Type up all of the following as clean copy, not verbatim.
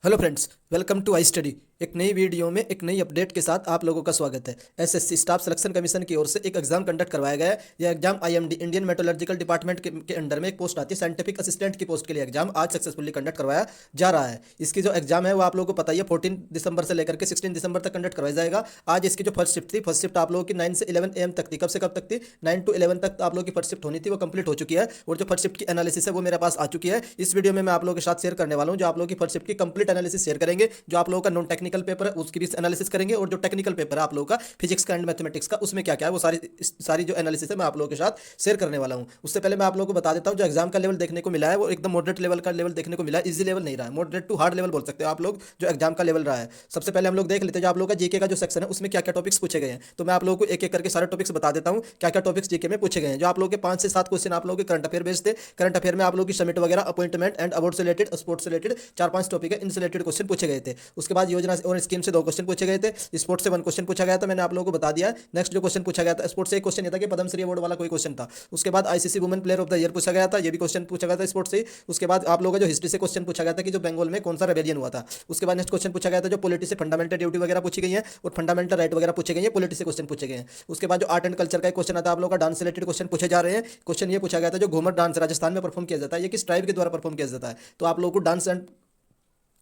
Hello friends, welcome to I study. एक नई video में एक नई अपडेट के साथ आप लोगों का स्वागत है। एसएससी स्टाफ सिलेक्शन कमीशन की ओर से एक एग्जाम कंडक्ट करवाया गया है। यह exam IMD Indian meteorological department के अंडर में एक पोस्ट आती है, साइंटिफिक असिस्टेंट की पोस्ट के लिए एग्जाम आज सक्सेसफुली कंडक्ट करवाया जा रहा है। इसकी जो एग्जाम है वो आप लोगों को पता ही है 14 दिसंबर से लेकर के 16 दिसंबर तक कंडक्ट करवाया जाएगा। आज इसकी जो फर्स्ट शिफ्ट थी, फर्स्ट शिफ्ट आप लोगों की 9 से 11 AM तक थी। कब से कब तक थी? 9 to 11 तक आप लोगों की फर्स्ट शिफ्ट होनी थी, वो कंप्लीट हो चुकी है। और जो फर्स्ट शिफ्ट की एनालिसिस है वो मेरे पास आ चुकी है। इस वीडियो में मैं आप लोगों के साथ शेयर करने वाला हूँ। जो आप लोगों की फर्स्ट शिफ्ट की कंप्लीट एनालिसिस शेयर करेंगे, जो आप लोगों का नॉन टेक्निकल पेपर है उसकी भी एनालिसिस करेंगे, और जो टेक्निकल पेपर है आप लोगों का फिजिक्स का एंड मैथमेटिक्स का, उसमें क्या क्या है वो सारी जो एनालिसिस है मैं आप लोगों के साथ शेयर करने वाला हूं। उससे पहले मैं आप लोगों को बता देता हूं, जो एग्जाम का लेवल देखने को मिला है वो एकदम मॉडरेट लेवल का लेवल देखने को मिला है। इजी लेवल नहीं रहा है, मॉडरेट टू हार्ड लेवल बोल सकते हो आप लोग जो एग्जाम का लेवल रहा है। सबसे पहले हम लोग देख लेते हैं जो आप लोगों का जीके का जो सेक्शन है उसमें क्या क्या टॉपिक्स पूछे गए हैं। तो मैं आप लोगों को एक एक करके सारे टॉपिक्स बता देता हूं क्या क्या टॉपिक्स जीके में पूछे गए हैं। जो आप लोगों के 5 से 7 क्वेश्चन आप लोगों के करंट अफेयर बेस्ड थे। करंट अफेयर में आप लोगों की समिट वगैरह, अपॉइंटमेंट एंड अवार्ड से रिलेटेड, स्पोर्ट्स से रिलेटेड 4-5 टॉपिक है, इनसे रिलेटेड क्वेश्चन पूछे गए थे। उसके बाद योजना और स्कीम से 2 क्वेश्चन पूछे गए थे। स्पोर्ट्स से 1 क्वेश्चन पूछा गया था, मैंने आप लोगों को बता दिया। नेक्स्ट जो क्वेश्चन पूछा गया था स्पोर्ट्स से, एक क्वेश्चन ये था कि पद्मश्री अवार्ड वाला कोई क्वेश्चन था। उसके बाद ICC women player of the year पूछा गया था, ये भी क्वेश्चन पूछा गया था स्पोर्ट्स से। उसके बाद आप लोगों का जो हिस्ट्री से क्वेश्चन पूछा गया था कि जो बंगाल में कौन सा रेबेलियन हुआ था। उसके बाद नेक्स्ट क्वेश्चन पूछा गया था जो पॉलिटी से फंडामेंटल ड्यूटी वगैरह पूछी गई है और फंडामेंटल राइट वगैरह पूछे गए हैं, पॉलिटी से क्वेश्चन पूछे गए हैं। उसके बाद जो आर्ट एंड कल्चर का एक क्वेश्चन आता है, आप लोगों का डांस रिलेटेड क्वेश्चन पूछे जा रहे हैं। क्वेश्चन ये पूछा गया था जो घूमर डांस राजस्थान में परफॉर्म किया जाता है, ये किस ट्राइब के द्वारा परफॉर्म किया जाता है। तो आप लोगों को डांस एंड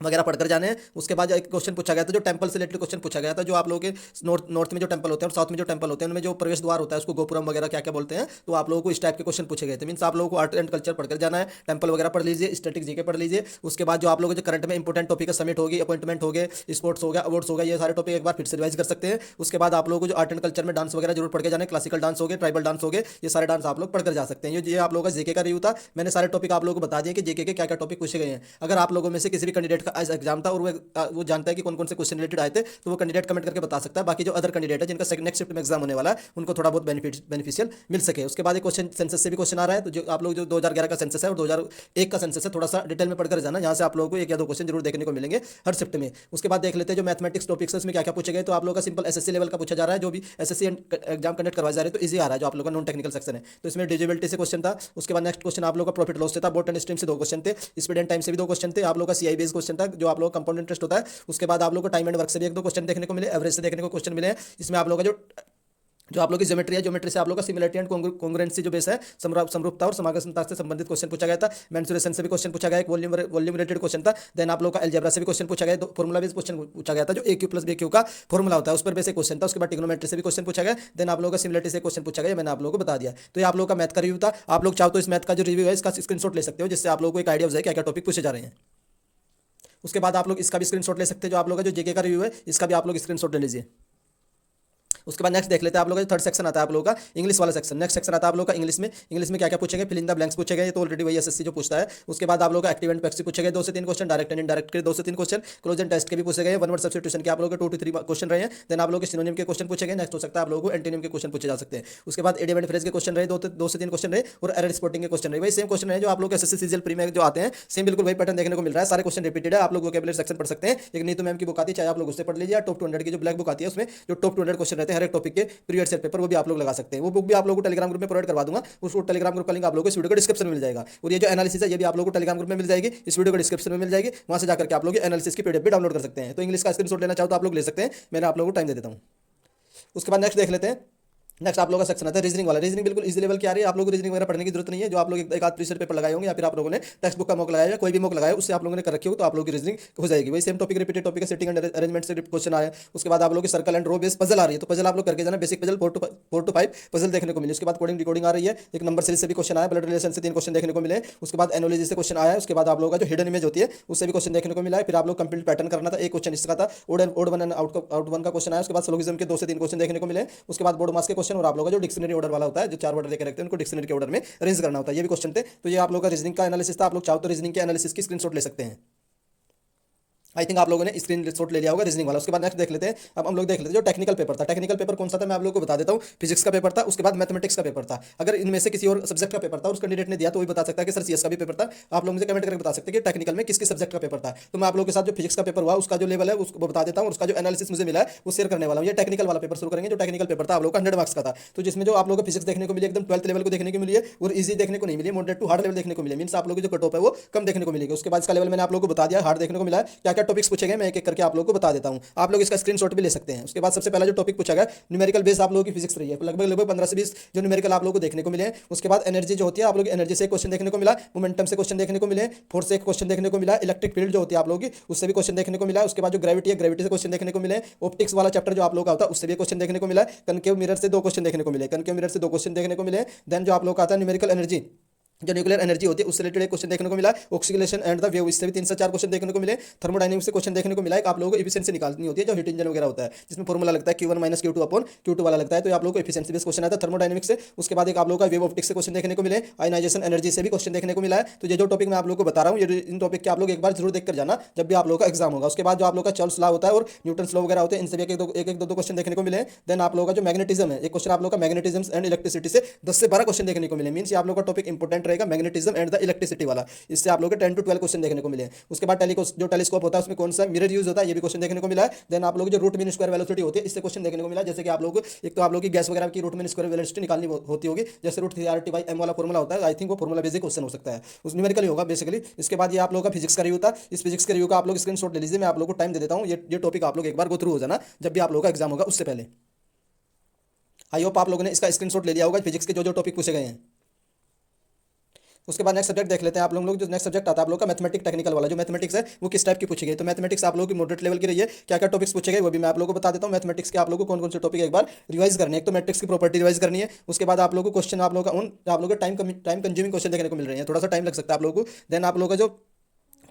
वगैरह पढ़कर जाने हैं। उसके बाद एक क्वेश्चन पूछा गया था जो टेंपल से रिलेटेड क्वेश्चन पूछा गया था, जो आप लोगों के नॉर्थ में जो टेंपल होते हैं और साउथ में जो टेंपल होते हैं उनमें जो प्रवेश द्वार होता है उसको गोपुरम वगैरह क्या क्या बोलते हैं। तो आप लोगों को इस टाइप के क्वेश्चन पूछे गए थे। मीन्स आप लोगों को आर्ट एंड कल्चर पढ़कर जाना है, टेंपल वगैरह पढ़ लीजिए, स्टैटिक जीके पढ़ लीजिए। उसके बाद जो आप लोगों को जो करंट में इंपॉर्टेंट टॉपिक है, समिट होगी, अपॉइंटमेंट हो गए, स्पोर्ट्स हो गया, अवार्ड्स हो गया, ये सारे टॉपिक एक बार फिर से रिवाइज कर सकते हैं। उसके बाद आप लोगों को जो आर्ट एंड कल्चर में डांस वगैरह जरूर पढ़ के जाना है, क्लासिकल डांस हो गए, ट्राइबल डांस हो गए, ये सारे डांस आप लोग पढ़कर जा सकते हैं। ये आप लोगों का जीके का रिव्यू था। मैंने सारे टॉपिक आप लोगों को बता दिए कि जीके के क्या क्या टॉपिक पूछे गए हैं। अगर आप लोगों में से किसी भी कैंडिडेट का आज एग्जाम था और वो जानता है कि कौन कौन से क्वेश्चन रिलेटेड आए थे, तो वो कैंडिडेट कमेंट करके बता सकता है। बाकी जो अदर कैंडिडेट है जिनका नेक्स्ट शिफ्ट में एग्जाम होने वाला है उनको थोड़ा बहुत बेनिफिशियल मिल सके। उसके बाद एक क्वेश्चन सेंसस से भी क्वेश्चन आ रहा है। तो जो आप लोग जो 2011 का सेंसस है और 2001 का सेंसस है, थोड़ा सा डिटेल में पढ़कर जाना, यहाँ से आप लोगों को 1 या 2 क्वेश्चन जरूर देखने को मिलेंगे हर शिफ्ट में। उसके बाद देख लेते हैं जो मैथमेटिक्स टॉपिक्स है उसमें क्या क्या पूछे गए। तो आप लोगों का सिंपल एसएससी लेवल का पूछा जा रहा है, जो भी एसएससी एग्जाम कंडक्ट करवाए जा रहे हैं, तो ईजी आ रहा है। जो आप लोगों का नॉन टेक्निकल सेक्शन है तो इसमें डिजिबिलिटी से क्वेश्चन था। उसके बाद नेक्स्ट क्वेश्चन आप लोगों का प्रॉफिट लॉस से था। बोट एंड स्ट्रीम से 2 क्वेश्चन थे। स्पीड एंड टाइम से भी 2 क्वेश्चन थे। आप लोगों का सीआई बेस्ड क्वेश्चन था, जो आप लोगों का कंपाउंड इंटरेस्ट होता है। उसके बाद आप लोगों को टाइम एंड वर्क से भी 1-2 क्वेश्चन देखने को मिले, एवरेज से देखने को क्वेश्चन मिले हैं। इसमें आप लोगों का जो आप लोग की ज्योमेट्री है, ज्योमेट्री से आप लोग का सिमिलरिटी एंड कॉन्ग्रुएंसी जो बेस है, समरूपता और समागमता से संबंधित क्वेश्चन पूछा गया था। मेंसुरेशन से भी क्वेश्चन पूछा गया, एक वॉल्यूम रिलेटेड क्वेश्चन था। देन आप लोग का अलजेब्रा से भी क्वेश्चन पूछा गया, फॉर्मूला बेस्ड क्वेश्चन पूछा गया था, जो ए क्यू प्लस बी क्यू का फॉर्मूला होता है उस पर बेसिक क्वेश्चन था। उसके बाद ट्रिग्नोमेट्री से भी क्वेश्चन पूछा गया। देन आप लोग का सिमिलरिटी से क्वेश्चन पूछा गया, मैंने आप लोगों को बता दिया। तो ये आप लोग का मैथ का रिव्यू था। आप लोग चाहो तो इस मैथ का जो रिव्यू है इसका स्क्रीनशॉट ले सकते हो, जिससे आप लोगों को एक आइडिया हो जाए क्या क्या टॉपिक पूछे जा रहे हैं। उसके बाद आप लोग इसका भी स्क्रीनशॉट ले सकते हैं, जो आप लोग का जो जेके का रिव्यू है इसका भी आप लोग स्क्रीनशॉट ले लीजिए। उसके बाद नेक्स्ट देख लेते हैं आप लोगों का थर्ड सेक्शन आता है आप लोगों का इंग्लिश वाला सेक्शन। नेक्स्ट सेक्शन आता है आप लोगों का इंग्लिश में क्या क्या पूछेंगे, फिल इन द ब्लैंक्स पूछे गए, तो ऑलरेडी वही एसएससी जो पूछता है। उसके बाद आप लोगों का एक्टिव एंड पैसिव पूछे गए 2 से 3 क्वेश्चन, डायरेक्ट एंड इनडायरेक्ट के 2 से 3 क्वेश्चन, क्लोज एंड टेस्ट के भी पूछे गए, वन वर्ड सब्स्टिट्यूशन के आप लोगों के 2 to 3 क्वेश्चन रहे हैं। देन आप लोगों के सिनोनिम के क्वेश्चन पूछे गए। नेक्स्ट हो सकता है आप लोगों को एंटोनिम के क्वेश्चन पूछे जा सकते हैं। उसके बाद इडियम एंड फ्रेज के क्वेश्चन रहे, 2 से 3 क्वेश्चन रहे, और एरर स्पॉटिंग के क्वेश्चन रहे। वही सेम क्वेश्चन है जो आप लोग एसएससी सीजीएल प्री में जो आते हैं, सेम बिल्कुल वही पैटर्न देखने को मिल रहा है। सारे क्वेश्चन रिपीटेड है। आप लोग वोकैबुलरी सेक्शन पढ़ सकते हैं। एक नीतू मैम की बुक आती है, चाहे आप लोग उससे पढ़ लीजिए। टॉप 200 की जो ब्लैक बुक आती है उसमें जो टॉप 200 क्वेश्चन रहते हैं हर एक टॉपिक के प्रीवियस ईयर पेपर, वो भी आप लोग लगा सकते हैं। वो बुक भी आप लोगों को टेलीग्राम ग्रुप में प्रोवाइड करवा दूंगा। उस टेलीग्राम ग्रुप का लिंक आप लोगों को इस वीडियो को डिस्क्रिप्शन में मिल जाएगा। और ये जो एनालिसिस है ये भी आप लोगों को टेलीग्राम ग्रुप में मिल जाएगी, इस वीडियो को डिस्क्रिप्शन में मिल जाएगी। वहां से जाकर के आप लोग एनालिसिस की पीडीएफ भी डाउनलोड कर सकते हैं। तो इंग्लिश का स्क्रीनशॉट लेना चाहो तो आप लोग ले सकते हैं, मैंने आप लोगों को टाइम दे देता हूँ। उसके बाद नेक्स्ट देख लेते हैं। नेक्स्ट आप लोगों का सेक्शन आता है रीजनिंग वाला। रीजनिंग बिल्कुल इजी लेवल की आ रही है। आप लोगों को रीजनिंग वगैरह पढ़ने की जरूरत नहीं है। जो आप लोग एक आध प्रीसेट पेपर लगाए होंगे या फिर आप लोगों ने टेक्स्ट बुक का मॉक लगाया, कोई भी मॉक लगाया उससे आप लोगों ने कर रखी हो, तो आप लोगों की रीजनिंग हो जाएगी। वही सेम टॉपिक रिपीटेड टॉपिक है, सेटिंग एंड अरेंजमेंट से क्वेश्चन आया। उसके बाद आप लोगों की circle and row base puzzle आ रही है, तो पजल आप लोग करके जाना। बेसिक पजल 4 to 5 पजल देखने को मिले। उसके बाद कोडिंग डिकोडिंग आ रही है। एक नंबर सीरीज से भी क्वेश्चन आया, ब्लड रिलेशन से 3 क्वेश्चन देखने को मिले। उसके बाद एनोलॉजी से क्वेश्चन आया। उसके बाद आप लोगों का जो हिडन इमेज होती है उससे भी क्वेश्चन देखने को मिला है। फिर आप लोग कंप्लीट पैटर्न करना था, एक क्वेश्चन इसका था। Odd one and out one का क्वेश्चन आया। उसके बाद सिलोगिज्म के 2 से 3 क्वेश्चन देखने को मिले। उसके बाद बोर्ड मास के क्वेश्चन, और आप लोगों का जो डिक्शनरी ऑर्डर वाला होता है, जो 4 वर्ड लेकर रखते हैं उनको डिक्शनरी के ऑर्डर में अरेंज करना होता है, ये भी क्वेश्चन थे। तो ये आप लोगों का रीजनिंग का एनालिसिस था। आप लोग चाहो तो रीजनिंग के एनालिसिस की स्क्रीनशॉट ले सकते हैं। आई थिंक आप लोगों ने स्क्रीन शॉट ले लिया होगा रीजनिंग वाला। उसके बाद नेक्स्ट देख लेते हैं। अब हम लोग देख लेते हैं जो टेक्निकल पेपर था। टेक्निकल पेपर कौन सा था मैं आप लोगों को बता देता हूँ। फिजिक्स का पेपर था, उसके बाद मैथमेटिक्स का पेपर था। अगर इनमें से किसी और सब्जेक्ट का पेपर था और उस कैंडिडेट ने दिया तो वही बता सकता है कि सर सीएस का भी पेपर था। आप लोग मुझे कमेंट करके बता सकते हैं कि टेक्निकल में किस किस सब्जेक्ट का पेपर था। तो मैं आप लोगों के साथ जो फिजिक्स का पेपर हुआ उसका जो लेवल है उसको बता देता हूँ, उसका जो एनालिसिस मुझे मिला है वो शेयर करने वाला हूँ। ये टेक्निकल वाला पेपर शुरू करेंगे। जो टेक्निकल पेपर था आप लोग का 100 मार्क्स का था, तो जिसमें जो आप लोगों को फिजिक्स देखने को मिली एकदम 12th लेवल को देखने को मिली है, और इजी देखने को नहीं मिली, मॉडरेट टू हार्ड लेवल देखने को मिली। मींस आप लोगों की जो कट ऑफ है वो कम देखने को मिलेगी। उसके बाद इसका लेवल मैंने आप लोगों को बता दिया, हार्ड देखने को मिला है। क्या क्या टॉपिक्स पूछे गए मैं एक एक करके आप लोगों को बता देता हूँ, आप लोग इसका स्क्रीनशॉट भी ले सकते हैं। उसके बाद सबसे पहला जो टॉपिक पूछा गया न्यूमेरिकल बेस आप लोगों की फिजिक्स रही है, लगभग लगभग 15 से 20 जो न्यूमेरिकल आप लोगों को देखने को मिले हैं। उसके बाद एनर्जी जो होती है आप लोग एनर्जी से क्वेश्चन देखने को मिला, मोमेंटम से क्वेश्चन देखने को मिले, फोर्स से क्वेश्चन देखने को मिला, इलेक्ट्रिक फील्ड जो होती है आप लोगों की उससे भी क्वेश्चन देखने को मिला। उसके बाद जो ग्रेविटी है ग्रेविटी से क्वेश्चन देखने को मिले, ऑप्टिक्स वाला चैप्टर जो आप लोग का होता है उससे भी क्वेश्चन देखने को मिला, कनकेव मिरर से 2 क्वेश्चन देखने को मिले, कनकेव मिरर से 2 क्वेश्चन देखने को मिले। देन जो आप लोग का आता है न्यूमेरिकल एनर्जी जो न्यूक्लियर एनर्जी होती है उससे रिलेटेड एक क्वेश्चन देखने को मिला, ऑक्सीडेशन एंड द वेव इससे भी 3 से 4 क्वेश्चन देखने को मिले। थर्मोडायनेमिक्स से क्वेश्चन देखने को मिला, एक आप लोगों को एफिशिएंसी निकालनी होती है जो हीट इंजन वगैरह होता है जिसमें फॉर्मूला लगता है Q1 - Q2 अपॉन Q2 वाला लगता है, तो आप लोगों को एफिशिएंसी बेस्ड क्वेश्चन आता है थर्मोडायनेमिक्स से। उसके बाद एक आप लोगों का वेव ऑप्टिक्स से क्वेश्चन देखने को मिले, आयनाइजेशन एनर्जी से भी क्वेश्चन देखने को मिला है। तो ये जो टॉपिक मैं आप लोगों को बता रहा हूँ ये इन टॉपिक के आप लोग एक बार जरूर देख कर जाना जब भी आप लोगों का एग्जाम होगा। उसके बाद जो आप लोग का चार्ल्स लॉ होता है और न्यूटन लॉ वगैरह होते हैं इनसे भी एक दो क्वेश्चन देखने को मिले। देन आप लोगों का जो मैग्नेटिज्म है एक क्वेश्चन आप लोग का मैग्नेटिज्म एंड इलेक्ट्रिसिटी से 10 से 12 क्वेश्चन देखने को मिले, मींस ये आप लोग का टॉपिक इंपॉर्टेंट रहेगा मैग्नेटिज्म एंड द इलेक्ट्रिसिटी वाला, इससे आप लोगों को 10 to 12 क्वेश्चन देखने को मिले। उसके बाद जो टेलीस्कोप होता है उसमें कौन सा मिरर यूज होता है ये भी क्वेश्चन देखने को मिला है। देन आप लोग जो रूट मीन स्क्वायर वेलोसिटी होती है इससे क्वेश्चन देखने को मिला, जैसे कि आप लोग एक तो आप लोग की गैस वगैरह की रूट मीन स्क्वायर वेलोसिटी निकालनी होती होगी, जैसे √3RT/m वाला फॉर्मूला होता है, आई थिंक वो फॉर्मूला बेसिक क्वेश्चन हो सकता है, उस न्यूमेरिकल ही होगा बेसिकली। इसके बाद ये आप लोगों का फिजिक्स का रिव्यू था, इस फिजिक्स के रिव्यू का आप लोग स्क्रीनशॉट ले लीजिए, मैं आप लोगों को टाइम दे देता हूँ, ये टॉपिक आप लोग एक बार गो थ्रू हो जाना जब भी आप लोगों का एग्जाम होगा उससे पहले। आई होप आप लोगों ने इसका स्क्रीनशॉट ले लिया होगा फिजिक्स के जो टॉपिक पूछे गए हैं। उसके बाद नेक्स्ट सब्जेक्ट देख लेते हैं आप लोग जो नेक्स्ट सब्जेक्ट आता है आप लोग का मैथमेटिक्स टेक्निकल वाला, जो मैथमेटिक्स है वो किस टाइप की पूछी गई। तो मैथमेटिक्स आप लोगों की मॉडरेट लेवल की रही है, क्या क्या टॉपिक्स पूछे गए वो भी मैं आप लोगों को बता देता हूँ। मैथमेटिक्स के आप लोगों को कौन कौन से टॉपिक एक बार रिवाइज करनी है, एक तो मैट्रिक्स की प्रॉपर्टी रिवाइज करनी है। उसके बाद आप लोगों को क्वेश्चन आप लोगों का आप लोगों को टाइम कंज्यूमिंग क्वेश्चन देखने को मिल रहे हैं, थोड़ा सा टाइम लग सकता है आप लोगों को। देन आप लोगों का जो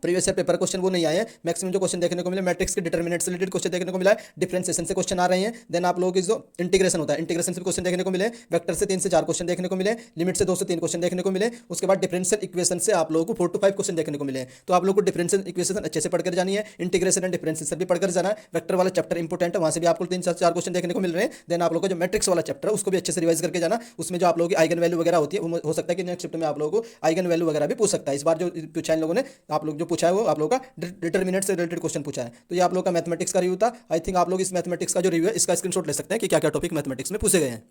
प्रीवियस ईयर पेपर क्वेश्चन वो नहीं आए हैं, मैक्सिमम जो क्वेश्चन देखने को मिले मैट्रिक्स के डिटरमिनेंट से रिलेटेड क्वेश्चन देखने को मिला है, डिफरेंशिएशन से क्वेश्चन आ रहे हैं। देन आप लोगों की जो इंटीग्रेशन होता है इंटीग्रेशन से भी क्वेश्चन देखने को मिले, वेक्टर से 3 से 4 क्वेश्चन देखने को मिले, लिमिट से 2 से 3 क्वेश्चन देखने को मिले। उसके बाद डिफरेंशियल इक्वेशन से आप लोगों को 4 to 5 क्वेश्चन देखने को मिले। तो आप लोग को डिफरेंशियल इक्वेशन अच्छे से पढ़कर जानी है, इंटीग्रेशन एंड डिफरेंशिएशन भी पढ़कर जाना है, वेक्टर वाला चैप्टर इंपॉर्टेंट है वहाँ से भी आपको 3 से 4 क्वेश्चन देखने को मिल रहे हैं। देन आप लोगों को जो मैट्रिक्स वाला चैप्टर है उसको भी अच्छे से रिवाइज करके जाना, उसमें जो आप लोगों की आइगन वैल्यू वगैरह होती है हो सकता है कि नेक्स्ट शिफ्ट में आप लोगों को आइगन वैल्यू वगैरह भी पूछ सकता है। इस बार जो पूछा है इन लोगों ने आप लोग जो पूछा है वो आप लोगों का डिटरमिनेंट से रिलेटेड क्वेश्चन पूछा है। तो ये आप लोग का मैथमेटिक्स का रिव्यू था। आई थिंक आप लोग इस मैथमेटिक्स का जो रिव्यू है इसका स्क्रीनशॉट ले सकते हैं कि क्या क्या टॉपिक मैथमेटिक्स में पूछे गए हैं।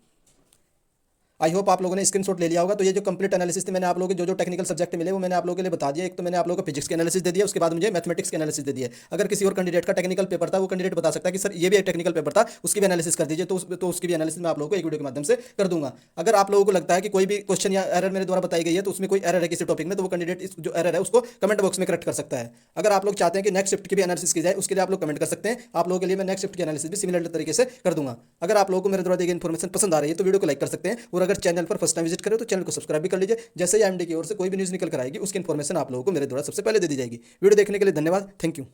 आई होप आप लोगों ने स्क्रीनशॉट ले लिया होगा। तो ये जो कंप्लीट एनालिसिस थी मैंने आप लोगों के जो टेक्निकल सब्जेक्ट मिले वो मैंने आप लोगों के लिए बता दिया। एक तो मैंने आप लोगों को फिजिक्स के एनालिसिस दे दिया, उसके बाद मुझे मैथमेटिक्स के एनालिसिस दे दिया। अगर किसी और कैंडिडेट का टेक्निकल पेपर था वो कैंडिडेट बता सकता है कि सर ये भी एक टेक्निकल पेपर था उसकी भी एनालिसिस कर दीजिए, तो उसकी भी एनालिसिस मैं आप लोगों को एक वीडियो के माध्यम से कर दूंगा। अगर आप लोगों को लगता है कि कोई भी क्वेश्चन या एरर मेरे द्वारा बताई गई है तो उसमें कोई एरर है किसी टॉपिक में, तो वो कैंडिडेट जो एरर है उसको कमेंट बॉक्स में करेक्ट कर सकता है। अगर आप लोग चाहते हैं कि नेक्स्ट शिफ्ट की भी एनालिसिस की जाए उसके लिए आप लोग कमेंट कर सकते हैं, आप लोगों के लिए मैं नेक्स्ट शिफ्ट की एनालिसिस भी सिमिलर तरीके से कर दूंगा। अगर आप लोगों को मेरे द्वारा दी गई इन्फॉर्मेशन पसंद आ रही है तो वीडियो को लाइक कर सकते हैं, और अगर चैनल पर फर्स्ट टाइम विजिट करें तो चैनल को सब्सक्राइब भी कर लीजिए। जैसे ही एमडी की ओर से कोई भी न्यूज़ निकल कर आएगी उसकी इन्फॉर्मेशन आप लोगों को मेरे द्वारा सबसे पहले दे दी जाएगी। वीडियो देखने के लिए धन्यवाद, थैंक यू।